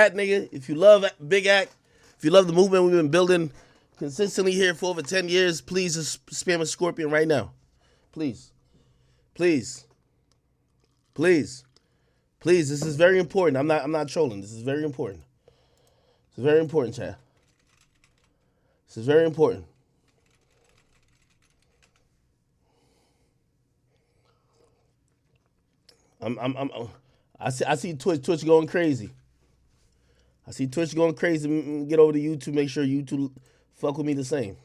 That nigga, if you love Big Act, if you love the movement we've been building consistently here for over 10 years, please just spam a scorpion right now. Please. Please. Please. Please. This is very important. I'm not trolling. This is very important. This is very important, Chad. This is very important. I see Twitch going crazy. I see Twitch going crazy. Get over to YouTube. Make sure YouTube fuck with me the same.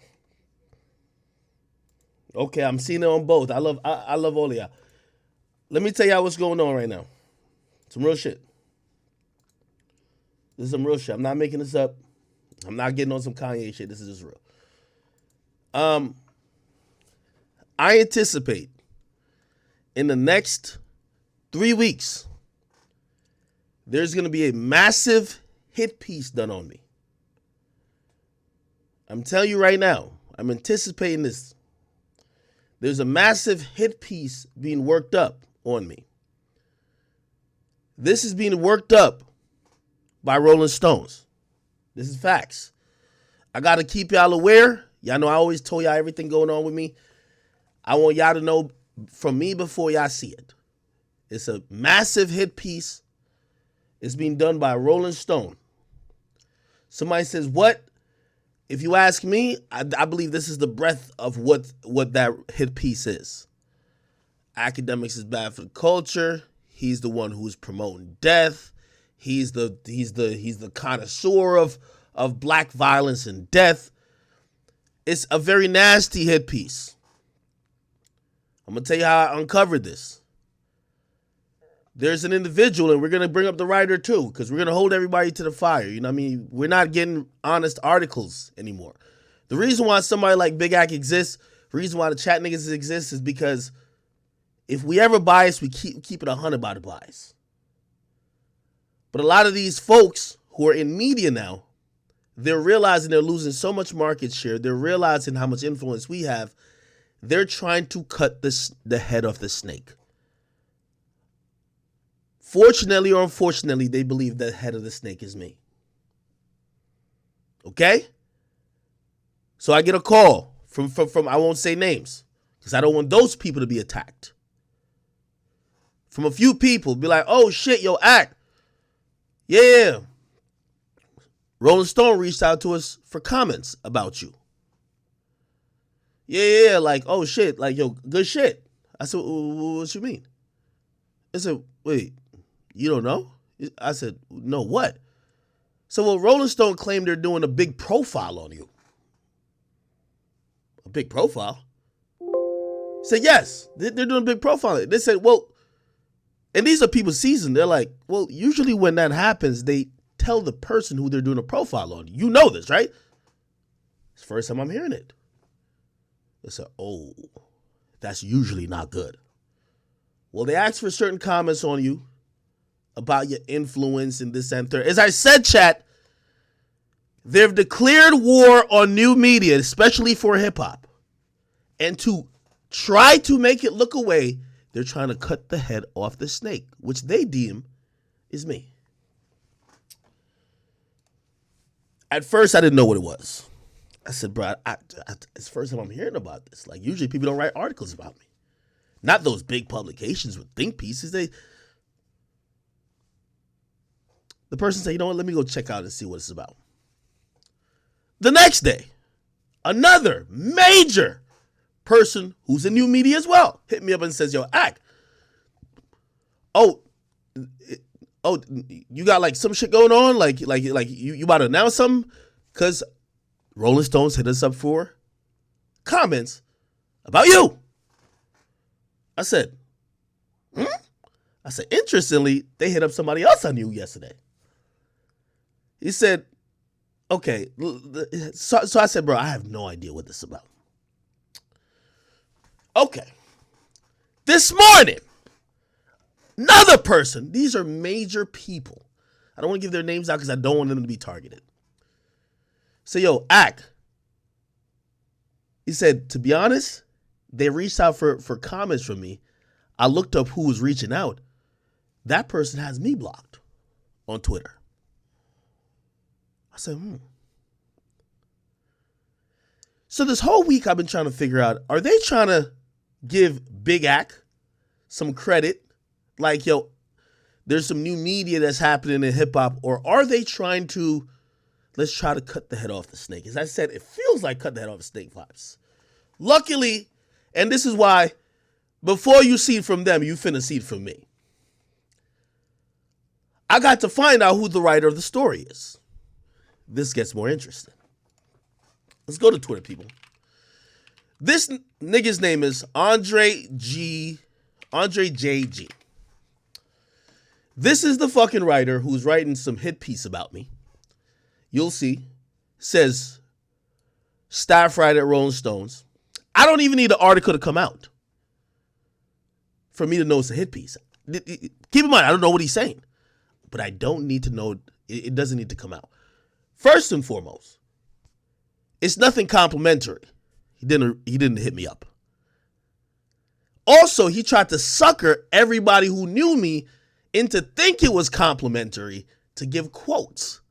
Okay, I'm seeing it on both. I love all of y'all. Let me tell y'all what's going on right now. Some real shit. This is some real shit. I'm not making this up. I'm not getting on some Kanye shit. This is just real. I anticipate in the next 3 weeks, there's going to be a massive hit piece done on me. I'm telling you right now, I'm anticipating this. There's a massive hit piece being worked up on me. This is being worked up by Rolling Stones. This is facts. I got to keep y'all aware. Y'all know I always told y'all everything going on with me. I want y'all to know from me before y'all see it. It's a massive hit piece. It's being done by Rolling Stone. Somebody says, what? If you ask me, I believe this is the breadth of what that hit piece is. Akademiks is bad for the culture. He's the one who's promoting death. He's the connoisseur of black violence and death. It's a very nasty hit piece. I'm going to tell you how I uncovered this. There's an individual, and we're going to bring up the writer too, because we're going to hold everybody to the fire. You know what I mean? We're not getting honest articles anymore. The reason why somebody like Big Act exists, the reason why the chat niggas exist is because if we ever bias, we keep it 100 by the bias. But a lot of these folks who are in media now, they're realizing they're losing so much market share. They're realizing how much influence we have. They're trying to cut the head off the snake. Fortunately or unfortunately, they believe the head of the snake is me. Okay? So I get a call from I won't say names because I don't want those people to be attacked. From a few people, be like, oh shit, yo, Act. Yeah. Rolling Stone reached out to us for comments about you. Yeah, like, oh shit, like, yo, good shit. I said, what you mean? I said, wait, you don't know? I said, no, what? So, well, Rolling Stone claimed they're doing a big profile on you. A big profile? I said, yes, they're doing a big profile. They said, well, and these are people seasoned. They're like, well, usually when that happens, they tell the person who they're doing a profile on. You know this, right? It's the first time I'm hearing it. I said, oh, that's usually not good. Well, they asked for certain comments on you about your influence and this and third. As I said, chat, they've declared war on new media, especially for hip hop. And to try to make it look away, they're trying to cut the head off the snake, which they deem is me. At first, I didn't know what it was. I said, bro, it's the first time I'm hearing about this. Like, usually people don't write articles about me. Not those big publications with think pieces. The person said, you know what, let me go check out and see what it's about. The next day, another major person who's in new media as well hit me up and says, yo, Act. Oh, you got like some shit going on? Like you about to announce something? Because Rolling Stones hit us up for comments about you. I said, I said, interestingly, they hit up somebody else I knew yesterday. He said, okay. So I said, bro, I have no idea what this is about. Okay. This morning, another person, these are major people. I don't want to give their names out because I don't want them to be targeted. So, yo, Act. He said, to be honest, they reached out for comments from me. I looked up who was reaching out. That person has me blocked on Twitter. I said, So this whole week I've been trying to figure out, are they trying to give Big Ack some credit? Like, yo, there's some new media that's happening in hip hop, or are they trying to, let's try to cut the head off the snake? As I said, it feels like cut the head off the snake vibes. Luckily, and this is why, before you see it from them, you finna see it from me. I got to find out who the writer of the story is. This gets more interesting. Let's go to Twitter, people. This nigga's name is Andre JG. This is the fucking writer who's writing some hit piece about me. You'll see. Says, staff writer at Rolling Stones. I don't even need the article to come out for me to know it's a hit piece. Keep in mind, I don't know what he's saying, but I don't need to know. It doesn't need to come out. First and foremost, it's nothing complimentary. He didn't hit me up. Also, he tried to sucker everybody who knew me into think it was complimentary to give quotes.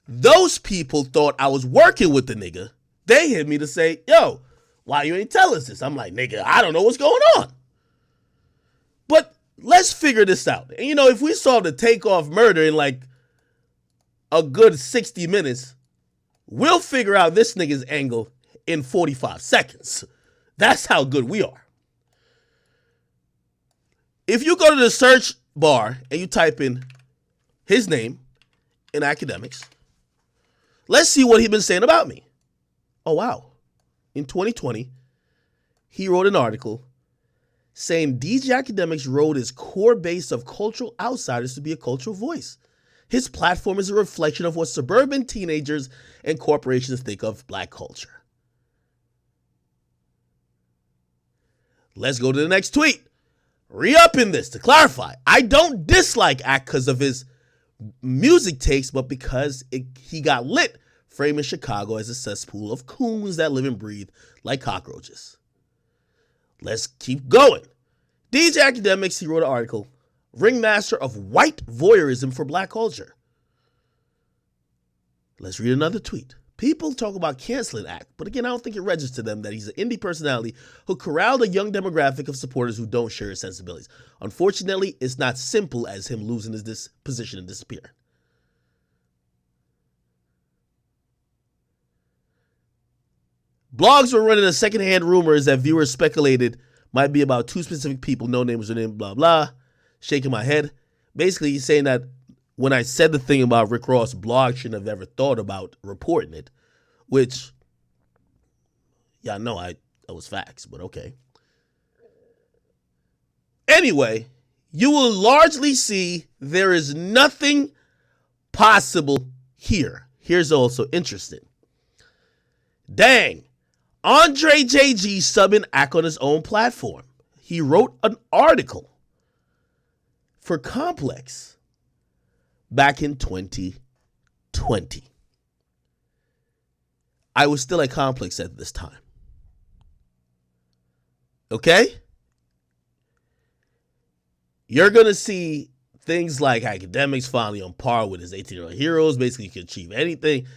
Those people thought I was working with the nigga. They hit me to say, yo, why you ain't tell us this? I'm like, nigga, I don't know what's going on. But let's figure this out. And if we solve the Takeoff murder in like a good 60 minutes, we'll figure out this nigga's angle in 45 seconds. That's how good we are. If you go to the search bar and you type in his name in Akademiks, let's see what he's been saying about me. Oh, wow. In 2020, he wrote an article saying DJ Akademiks rode his core base of cultural outsiders to be a cultural voice. His platform is a reflection of what suburban teenagers and corporations think of black culture. Let's go to the next tweet. Re-upping this to clarify. I don't dislike Ak because of his music takes, but because he got lit framing Chicago as a cesspool of coons that live and breathe like cockroaches. Let's keep going. DJ Akademiks, he wrote an article, Ringmaster of White Voyeurism for Black Culture. Let's read another tweet. People talk about canceling Ak, but again, I don't think it registers to them that he's an indie personality who corralled a young demographic of supporters who don't share his sensibilities. Unfortunately, it's not simple as him losing his position and disappearing. Blogs were running a secondhand rumors that viewers speculated might be about two specific people, no names or name, blah, blah. Shaking my head. Basically, he's saying that when I said the thing about Rick Ross, blog shouldn't have ever thought about reporting it, which, yeah, I know I was facts, but okay. Anyway, you will largely see there is nothing possible here. Here's also interesting. Dang. Andre JG subbing Ak on his own platform. He wrote an article for Complex back in 2020. I was still at Complex at this time. Okay? You're going to see things like Akademiks finally on par with his 18-year-old heroes, basically can achieve anything.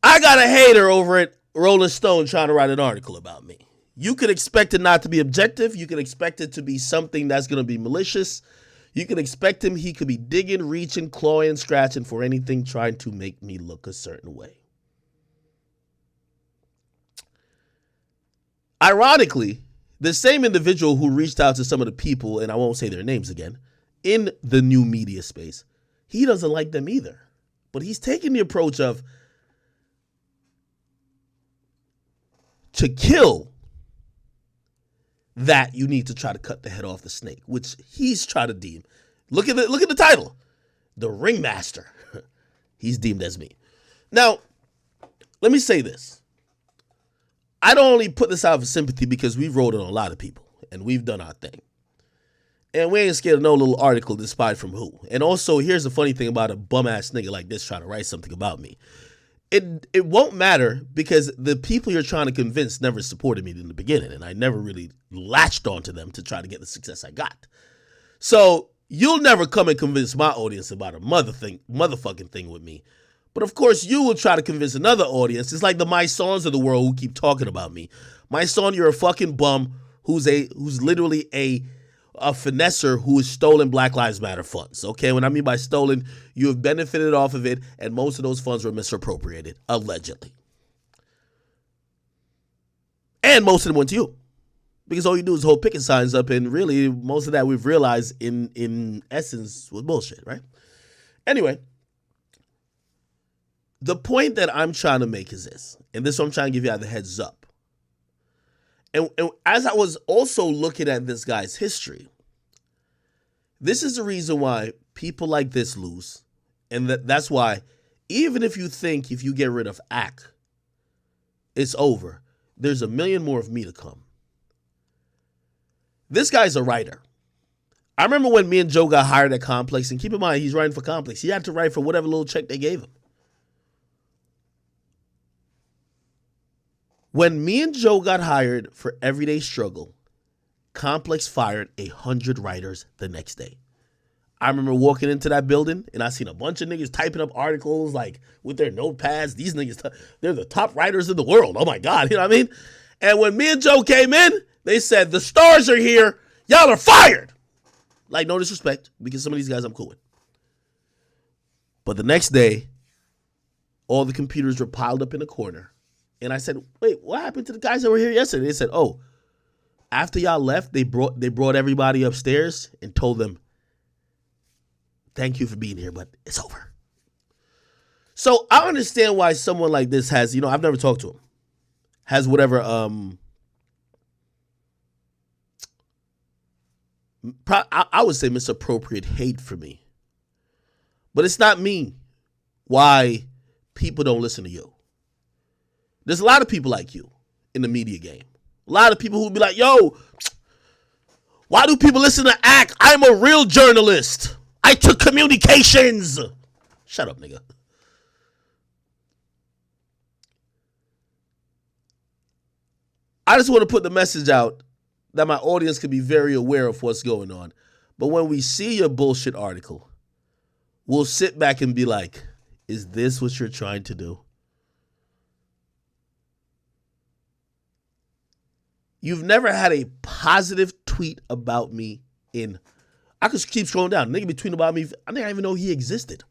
I got a hater over at Rolling Stone trying to write an article about me. You could expect it not to be objective. You could expect it to be something that's going to be malicious. You could expect he could be digging, reaching, clawing, scratching for anything, trying to make me look a certain way. Ironically, the same individual who reached out to some of the people, and I won't say their names again, in the new media space, he doesn't like them either. But he's taking the approach of, to kill that, you need to try to cut the head off the snake, which he's trying to deem. Look at the title. The Ringmaster. He's deemed as me. Now, let me say this. I don't only put this out for sympathy because we've rolled on a lot of people and we've done our thing. And we ain't scared of no little article despite from who. And also, here's the funny thing about a bum-ass nigga like this trying to write something about me. It won't matter because the people you're trying to convince never supported me in the beginning, and I never really latched onto them to try to get the success I got. So You'll never come and convince my audience about a motherfucking thing with me. But of course, you will try to convince another audience. It's like the My Sons of the world who keep talking about me. My son, you're a fucking bum who's literally a finesser who has stolen Black Lives Matter funds. Okay, what I mean by stolen, you have benefited off of it, and most of those funds were misappropriated, allegedly. And most of them went to you. Because all you do is hold picket signs up, and really, most of that we've realized in essence was bullshit, right? Anyway, the point that I'm trying to make is this, and this is what I'm trying to give you the heads up. And as I was also looking at this guy's history, this is the reason why people like this lose, and that's why even if you think if you get rid of Ak, it's over, there's a million more of me to come. This guy's a writer. I remember when me and Joe got hired at Complex, and keep in mind, he's writing for Complex. He had to write for whatever little check they gave him. When me and Joe got hired for Everyday Struggle, Complex fired 100 writers the next day. I remember walking into that building, and I seen a bunch of niggas typing up articles, like, with their notepads. These niggas, they're the top writers in the world. Oh, my God. You know what I mean? And when me and Joe came in, they said, the stars are here. Y'all are fired. Like, no disrespect, because some of these guys I'm cool with. But the next day, all the computers were piled up in a corner. And I said, wait, what happened to the guys that were here yesterday? They said, oh, after y'all left, they brought everybody upstairs and told them, thank you for being here, but it's over. So I understand why someone like this has, I've never talked to him, has whatever, I would say misappropriate hate for me. But it's not me why people don't listen to you. There's a lot of people like you in the media game. A lot of people who be like, yo, why do people listen to Ak? I'm a real journalist. I took communications. Shut up, nigga. I just want to put the message out that my audience can be very aware of what's going on. But when we see your bullshit article, we'll sit back and be like, is this what you're trying to do? You've never had a positive tweet about me I could keep scrolling down. Nigga be tweeting about me. I didn't even know he existed.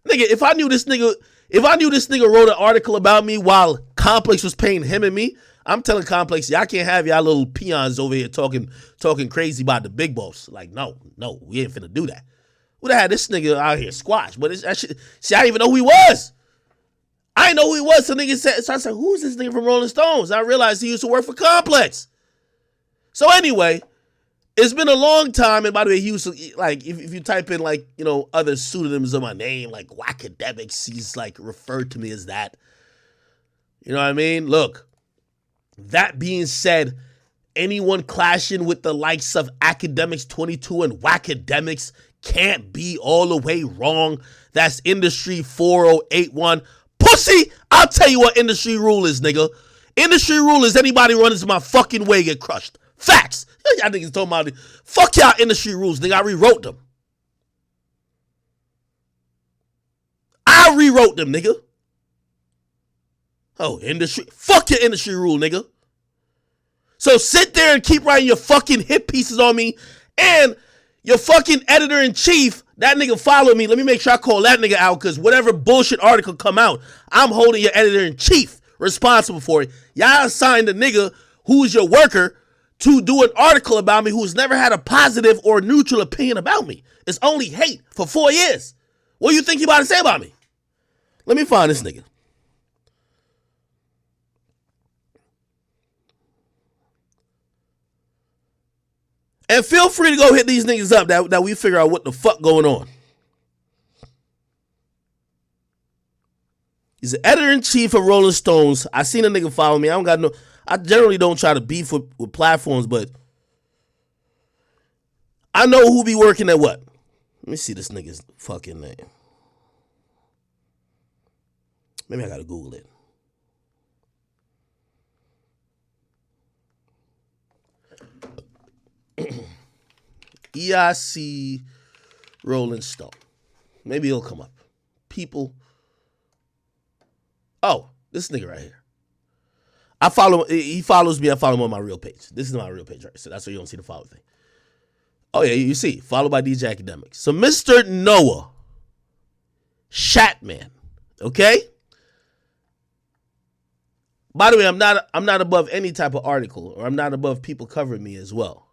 Nigga, if I knew this nigga wrote an article about me while Complex was paying him and me, I'm telling Complex, y'all can't have y'all little peons over here talking crazy about the big boss. Like, no, we ain't finna do that. Would have had this nigga out here squashed, but see, I didn't even know who he was. I didn't know who he was. So nigga said, so I said, who's this nigga from Rolling Stones? I realized he used to work for Complex. So anyway, it's been a long time. And by the way, he used to, like, if you type in, like, other pseudonyms of my name, like Akademiks, he's like referred to me as that. You know what I mean? Look, that being said, anyone clashing with the likes of Akademiks 22 and Wakademiks can't be all the way wrong. That's industry 4081. Pussy, I'll tell you what industry rule is, nigga. Industry rule is anybody running my fucking way get crushed. Facts. Y'all niggas talking about it. Fuck y'all industry rules, nigga. I rewrote them. Nigga. Oh, industry. Fuck your industry rule, nigga. So sit there and keep writing your fucking hit pieces on me, and your fucking editor-in-chief, that nigga follow me. Let me make sure I call that nigga out, because whatever bullshit article come out, I'm holding your editor-in-chief responsible for it. Y'all assigned a nigga who's your worker to do an article about me who's never had a positive or neutral opinion about me. It's only hate for 4 years. What do you think you about to say about me? Let me find this nigga. And feel free to go hit these niggas up that we figure out what the fuck going on. He's the editor-in-chief of Rolling Stones. I seen a nigga follow me. I generally don't try to beef with platforms, but I know who be working at what. Let me see this nigga's fucking name. Maybe I gotta Google it. EIC Rolling Stone. Maybe he'll come up. People. Oh, this nigga right here. I follow. He follows me. I follow him on my real page. This is my real page, right? So that's why you don't see the follow thing. Oh yeah, you see. Followed by DJ Akademiks. So Mr. Noah Shatman. Okay. By the way, I'm not above any type of article, or I'm not above people covering me as well.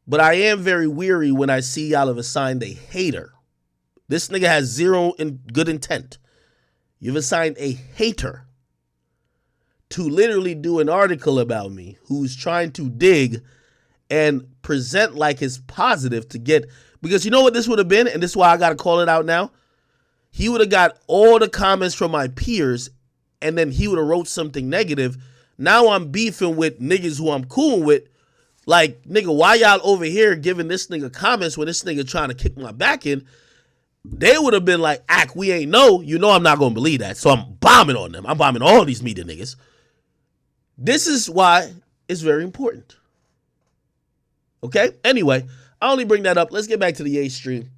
But I am very weary when I see y'all have assigned a hater. This nigga has zero good intent. You've assigned a hater to literally do an article about me who's trying to dig and present like it's positive to get, because you know what this would have been, and this is why I got to call it out now. He would have got all the comments from my peers, and then he would have wrote something negative. Now I'm beefing with niggas who I'm cool with. Like, nigga, why y'all over here giving this nigga comments when this nigga trying to kick my back in? They would have been like, we ain't know. You know I'm not going to believe that. So I'm bombing on them. I'm bombing all these media niggas. This is why it's very important. Okay? Anyway, I only bring that up. Let's get back to the Ye stream.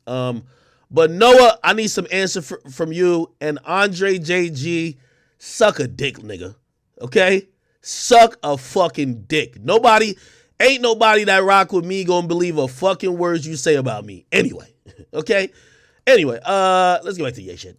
But Noah, I need some answer from you. And Andre JG, suck a dick, nigga. Okay? Suck a fucking dick. Ain't nobody that rock with me gonna believe a fucking words you say about me. Anyway. Okay? Anyway, let's get back to Ye shit.